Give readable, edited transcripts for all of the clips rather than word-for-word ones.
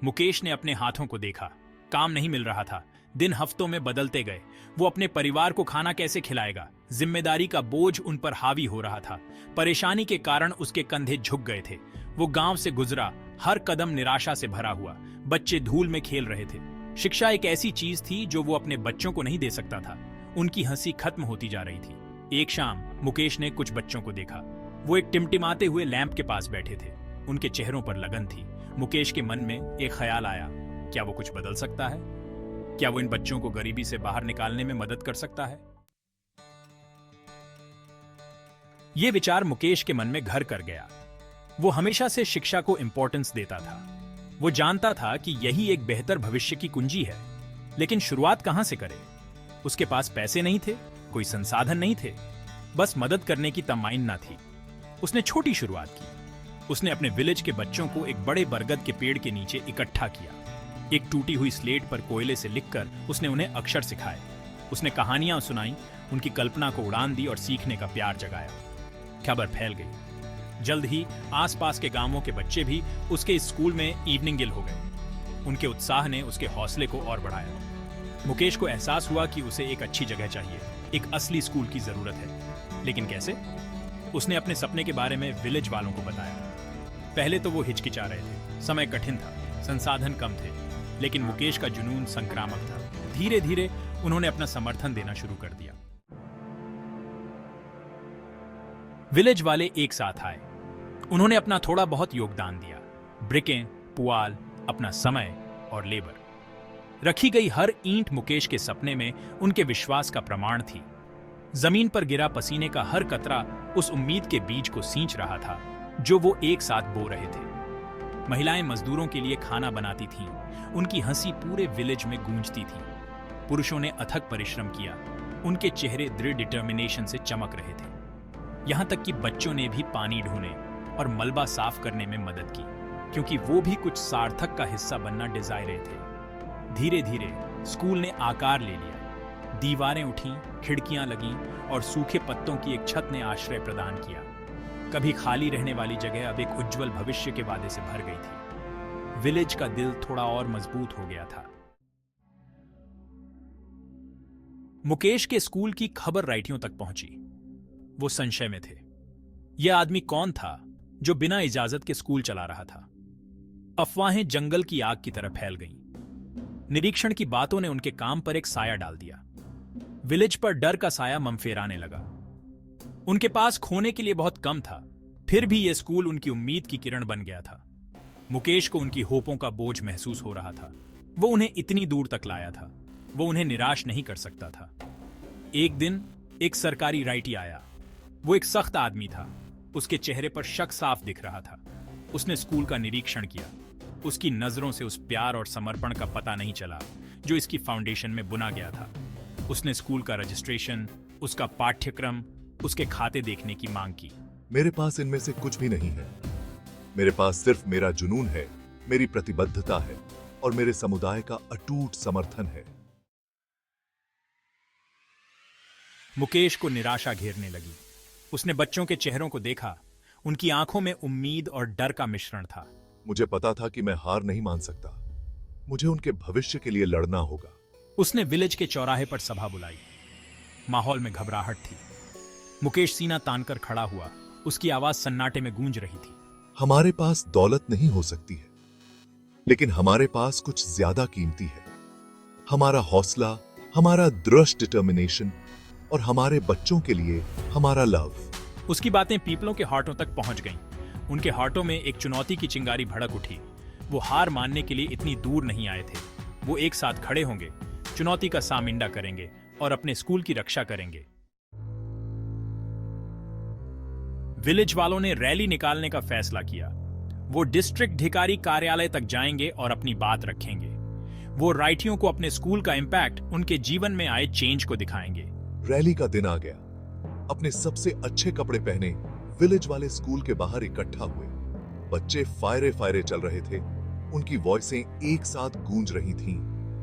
मुकेश ने अपने हाथों को देखा। काम नहीं मिल रहा था। दिन हफ्तों में बदलते गए। वो अपने परिवार को खाना कैसे खिलाएगा? जिम्मेदारी का बोझ उन पर हावी हो रहा था। परेशानी के कारण उसके कंधे झुक गए थे। वो गांव से गुजरा, हर कदम निराशा से भरा हुआ। बच्चे धूल में खेल रहे थे। शिक्षा एक ऐसी चीज थी जो वो अपने बच्चों को नहीं दे सकता था। उनकी हंसी खत्म होती जा रही थी। एक शाम मुकेश ने कुछ बच्चों को देखा। वो एक टिमटिमाते हुए लैंप के पास बैठे थे। उनके चेहरों पर लगन थी। मुकेश के मन में एक ख्याल आया, क्या वो कुछ बदल सकता है? क्या वो इन बच्चों को गरीबी से बाहर निकालने में मदद कर सकता है? ये विचार मुकेश के मन में घर कर गया। वो हमेशा से शिक्षा को इंपॉर्टेंस देता था। वो जानता था कि यही एक बेहतर भविष्य की कुंजी है। लेकिन शुरुआत कहां से करे? उसके पास पैसे नहीं थे, कोई संसाधन नहीं थे, बस मदद करने की तमन्ना थी। उसने छोटी शुरुआत की। उसने अपने विलेज के बच्चों को एक बड़े बरगद के पेड़ के नीचे इकट्ठा किया। एक टूटी हुई स्लेट पर कोयले से लिखकर उसने उन्हें अक्षर सिखाए। उसने कहानियां सुनाई, उनकी कल्पना को उड़ान दी और सीखने का प्यार जगाया। खबर फैल गई। जल्द ही आसपास के गांवों के बच्चे भी उसके स्कूल में इवनिंग गिल हो गए। उनके उत्साह ने उसके हौसले को और बढ़ाया। मुकेश को एहसास हुआ कि उसे एक अच्छी जगह चाहिए, एक असली स्कूल की जरूरत है। लेकिन कैसे? उसने अपने सपने के बारे में विलेज वालों को बताया। पहले तो वो हिचकिचा रहे थे। समय कठिन था, संसाधन कम थे, लेकिन मुकेश का जुनून संक्रामक था। धीरे धीरे उन्होंने अपना समर्थन देना शुरू कर दिया। विलेज वाले एक साथ आए। उन्होंने अपना थोड़ा बहुत योगदान दिया। ब्रिकें, पुआल, अपना समय और लेबर। रखी गई हर ईंट मुकेश के सपने में उनके विश्वास का प्रमाण थी। जमीन पर गिरा पसीने का हर कतरा उस उम्मीद के बीज को सींच रहा था जो वो एक साथ बो रहे थे। महिलाएं मजदूरों के लिए खाना बनाती थीं। उनकी हंसी पूरे विलेज में गूंजती थी। पुरुषों ने अथक परिश्रम किया। उनके चेहरे दृढ़ डिटर्मिनेशन से चमक रहे थे। यहां तक कि बच्चों ने भी पानी ढोने और मलबा साफ करने में मदद की, क्योंकि वो भी कुछ सार्थक का हिस्सा बनना डिजायरे थे। धीरे धीरे स्कूल ने आकार ले लिया। दीवारें उठीं, खिड़कियां लगीं और सूखे पत्तों की एक छत ने आश्रय प्रदान किया। कभी खाली रहने वाली जगह अब एक उज्जवल भविष्य के वादे से भर गई थी। विलेज का दिल थोड़ा और मजबूत हो गया था। मुकेश के स्कूल की खबर राइटियों तक पहुंची। वो संशय में थे। यह आदमी कौन था जो बिना इजाजत के स्कूल चला रहा था? अफवाहें जंगल की आग की तरह फैल गईं। निरीक्षण की बातों ने उनके काम पर एक साया डाल दिया। विलेज पर डर का साया मंफेराने लगा। उनके पास खोने के लिए बहुत कम था, फिर भी यह स्कूल उनकी उम्मीद की किरण बन गया था। मुकेश को उनकी होपों का बोझ महसूस हो रहा था। वो उन्हें इतनी दूर तक लाया था। वो उन्हें निराश नहीं कर सकता था। एक दिन एक सरकारी राइटी आया। वो एक सख्त आदमी था। उसके चेहरे पर शक साफ दिख रहा था। उसने स्कूल का निरीक्षण किया। उसकी नजरों से उस प्यार और समर्पण का पता नहीं चला जो इसकी फाउंडेशन में बुना गया था। उसने स्कूल का रजिस्ट्रेशन, उसका पाठ्यक्रम, उसके खाते देखने की मांग की। मेरे पास इनमें से कुछ भी नहीं है। मेरे पास सिर्फ मेरा जुनून है, मेरी प्रतिबद्धता है और मेरे समुदाय का अटूट समर्थन है। मुकेश को निराशा घेरने लगी। उसने बच्चों के चेहरों को देखा। उनकी आंखों में उम्मीद और डर का मिश्रण था। मुझे पता था कि मैं हार नहीं मान सकता। मुझे उनके भविष्य के लिए लड़ना होगा। उसने विलेज के चौराहे पर सभा बुलाई। माहौल में घबराहट थी। मुकेश सीना तानकर खड़ा हुआ। उसकी आवाज सन्नाटे में गूंज रही थी। हमारे पास दौलत नहीं हो सकती है, लेकिन हमारे पास कुछ ज्यादा कीमती है। हमारा हौसला, हमारा दृढ़ डिटर्मिनेशन और हमारे बच्चों के लिए हमारा लव। उसकी बातें पीपलों के हार्टों तक पहुंच गईं। उनके हार्टों में एक चुनौती की चिंगारी भड़क उठी। वो हार मानने के लिए इतनी दूर नहीं आए थे। वो एक साथ खड़े होंगे, चुनौती का सामिंडा करेंगे और अपने स्कूल की रक्षा करेंगे। विलेज वालों ने रैली निकालने का फैसला किया। वो डिस्ट्रिक्ट अधिकारी कार्यालय तक जाएंगे और अपनी बात रखेंगे। वो राइटियों को अपने स्कूल का इंपैक्ट, उनके जीवन में आए चेंज को दिखाएंगे। रैली का दिन आ गया। अपने सबसे अच्छे कपड़े पहने विलेज वाले स्कूल के बाहर इकट्ठा हुए। बच्चे फायरे फायरे चल रहे थे। उनकी वॉइसें एक साथ गूंज रही थीं।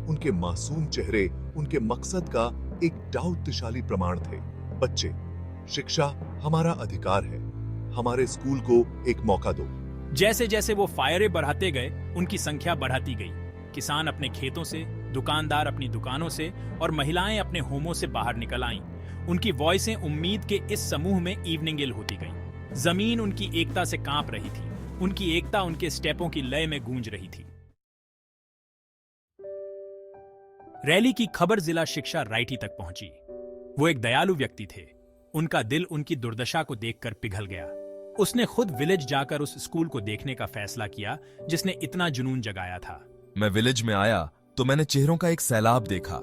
उनके मासूम चेहरे उनके मकसद का एक दाऊदशाली प्रमाण थे। बच्चे, शिक्षा हमारा अधिकार है। हमारे स्कूल को एक मौका दो। जैसे जैसे वो फायरे बढ़ाते गए, उनकी संख्या बढ़ाती गई। किसान अपने खेतों से, दुकानदार अपनी दुकानों से और महिलाएं अपने होमों से बाहर निकल आईं। उनकी वॉइसें उम्मीद के इस समूह में इवनिंग होती गईं। जमीन उनकी एकता से कांप रही थी। उनकी एकता उनके स्टेपों की लय में गूंज रही थी। रैली की खबर जिला शिक्षा राइटी तक पहुंची। वो एक दयालु व्यक्ति थे। उनका दिल उनकी दुर्दशा को देखकर पिघल गया। उसने खुद विलेज जाकर उस स्कूल को देखने का फैसला किया जिसने इतना जुनून जगाया था। मैं विलेज में आया तो मैंने चेहरों का एक सैलाब देखा।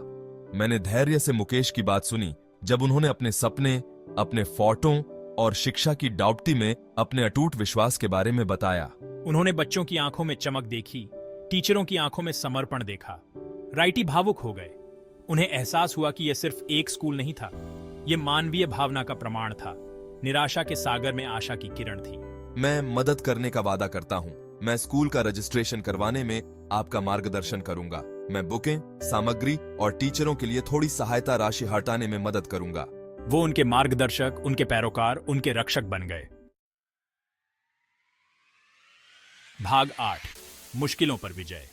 मैंने धैर्य से मुकेश की बात सुनी जब उन्होंने अपने सपने, अपने फोर्टों और शिक्षा की डाउटी में अपने अटूट विश्वास के बारे में बताया। उन्होंने बच्चों की आंखों में चमक देखी, टीचरों की आंखों में समर्पण देखा। राइटी भावुक हो गए। उन्हें एहसास हुआ कि यह सिर्फ एक स्कूल नहीं था, यह मानवीय भावना का प्रमाण था। निराशा के सागर में आशा की किरण थी। मैं मदद करने का वादा करता हूँ। मैं स्कूल का रजिस्ट्रेशन करवाने में आपका मार्गदर्शन करूंगा। मैं बुकें, सामग्री और टीचरों के लिए थोड़ी सहायता राशि हटाने में मदद करूंगा। वो उनके मार्गदर्शक, उनके पैरोकार, उनके रक्षक बन गए। भाग 8, मुश्किलों पर विजय।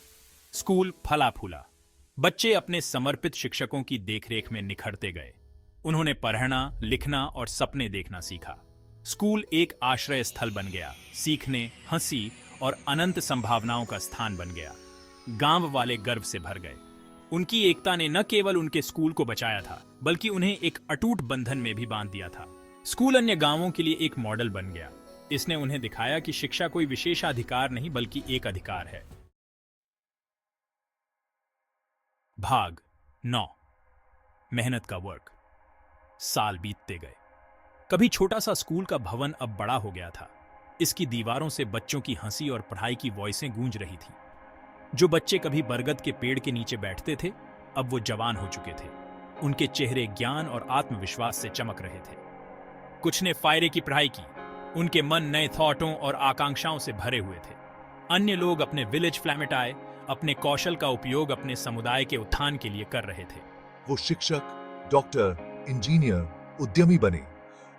स्कूल फला फूला। बच्चे अपने समर्पित शिक्षकों की देखरेख में निखरते गए। उन्होंने पढ़ना, लिखना और सपने देखना सीखा। स्कूल एक आश्रय स्थल बन गया, सीखने, हंसी और अनंत संभावनाओं का स्थान बन गया। गांव वाले गर्व से भर गए। उनकी एकता ने न केवल उनके स्कूल को बचाया था, बल्कि उन्हें एक अटूट बंधन में भी बांध दिया था। स्कूल अन्य गांवों के लिए एक मॉडल बन गया। इसने उन्हें दिखाया कि शिक्षा कोई विशेषाधिकार नहीं बल्कि एक अधिकार है। भाग 9, मेहनत का वर्क। साल बीतते गए। कभी छोटा सा स्कूल का भवन अब बड़ा हो गया था। इसकी दीवारों से बच्चों की हंसी और पढ़ाई की वॉइसें गूंज रही थी। जो बच्चे कभी बरगद के पेड़ के नीचे बैठते थे, अब वो जवान हो चुके थे। उनके चेहरे ज्ञान और आत्मविश्वास से चमक रहे थे। कुछ ने फायरे की पढ़ाई की। उनके मन नए थॉटों और आकांक्षाओं से भरे हुए थे। अन्य लोग अपने विलेज फ्लैमेट आए, अपने कौशल का उपयोग अपने समुदाय के उत्थान के लिए कर रहे थे। वो शिक्षक, डॉक्टर, इंजीनियर, उद्यमी बने।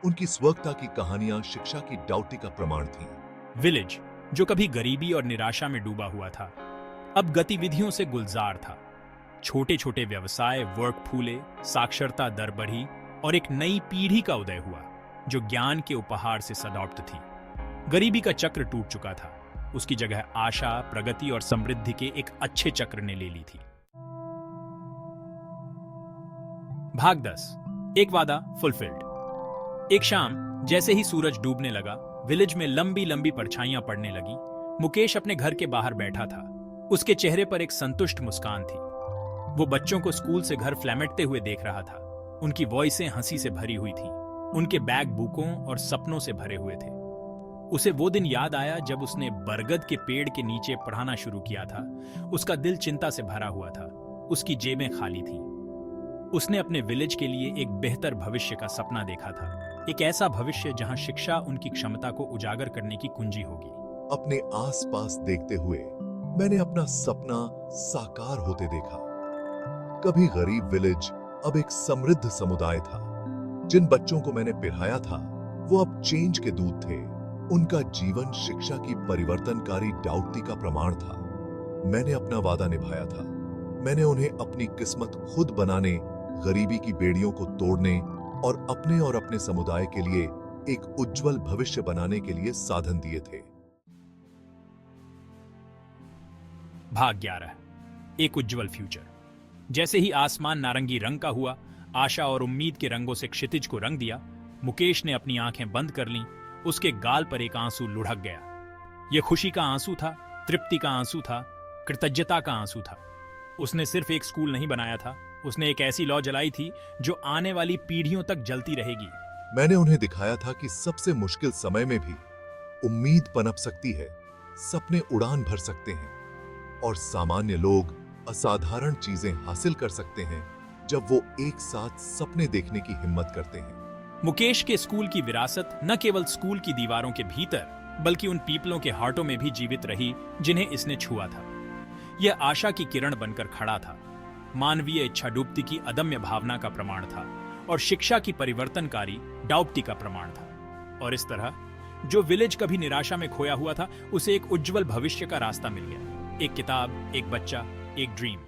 उनकी स्वच्छता की कहानियां शिक्षा की डाउटी का प्रमाण थीं। विलेज, जो कभी गरीबी और निराशा में डूबा हुआ था, अब गतिविधियों से गुलजार था। छोटे छोटे व्यवसाय, वर्क फूले, साक्षरता दर बढ़ी और एक नई पीढ़ी का उदय हुआ जो ज्ञान के उपहार से सदौप्त थी। गरीबी का चक्र टूट चुका था। उसकी जगह आशा, प्रगति और समृद्धि के एक अच्छे चक्र ने ले ली थी। भाग 10, एक वादा फुलफिल्ड। एक शाम जैसे ही सूरज डूबने लगा, विलेज में लंबी लंबी परछाइयां पड़ने लगी। मुकेश अपने घर के बाहर बैठा था। उसके चेहरे पर एक संतुष्ट मुस्कान थी। वो बच्चों को स्कूल से घर फ्लैमेटते हुए देख रहा था। उनकी वॉइसें हंसी से भरी हुई थीं। उनके बैग बुकों और सपनों से भरे हुए थे। उसे वो दिन याद आया जब उसने बरगद के पेड़ के नीचे पढ़ाना शुरू किया था। उसका दिल चिंता से भरा हुआ था। उसकी जेबें खाली थीं। उसने अपने विलेज के लिए एक बेहतर भविष्य का सपना देखा था। एक ऐसा भविष्य जहां शिक्षा उनकी क्षमता को उजागर करने की कुंजी होगी। अपने आसपास देखते हुए मैंने अपना सपना साकार होते देखा। कभी गरीब विलेज अब एक समृद्ध समुदाय था। जिन बच्चों को मैंने पढ़ाया था वो अब चेंज के दूत थे। उनका जीवन शिक्षा की परिवर्तनकारी डाउटी का प्रमाण था। मैंने अपना वादा निभाया था। मैंने उन्हें अपनी किस्मत खुद बनाने, गरीबी की बेड़ियों को तोड़ने और अपने समुदाय के लिए एक उज्जवल भविष्य बनाने के लिए साधन दिए थे। भाग 11, एक उज्जवल फ्यूचर। जैसे ही आसमान नारंगी रंग का हुआ, आशा और उम्मीद के रंगों से क्षितिज को रंग दिया, मुकेश ने अपनी आंखें बंद कर लीं। उसके गाल पर एक आंसू लुढ़क गया। यह खुशी का आंसू था, तृप्ति का आंसू था, कृतज्ञता का आंसू था। उसने सिर्फ एक स्कूल नहीं बनाया था, उसने एक ऐसी लौ जलाई थी जो आने वाली पीढ़ियों तक जलती रहेगी। मैंने उन्हें दिखाया था कि सबसे मुश्किल समय में भी उम्मीद पनप सकती है, सपने उड़ान भर सकते हैं और सामान्य लोग असाधारण चीजें हासिल कर सकते हैं जब वो एक साथ सपने देखने की हिम्मत करते हैं। मुकेश के स्कूल की विरासत न केवल स्कूल की दीवारों के भीतर बल्कि उन पीपलों के हार्टों में भी जीवित रही जिन्हें इसने छुआ था। यह आशा की किरण बनकर खड़ा था, मानवीय इच्छा डूबती की अदम्य भावना का प्रमाण था और शिक्षा की परिवर्तनकारी डाउप्टी का प्रमाण था। और इस तरह जो विलेज कभी निराशा में खोया हुआ था, उसे एक उज्जवल भविष्य का रास्ता मिल गया। एक किताब, एक बच्चा, एक ड्रीम।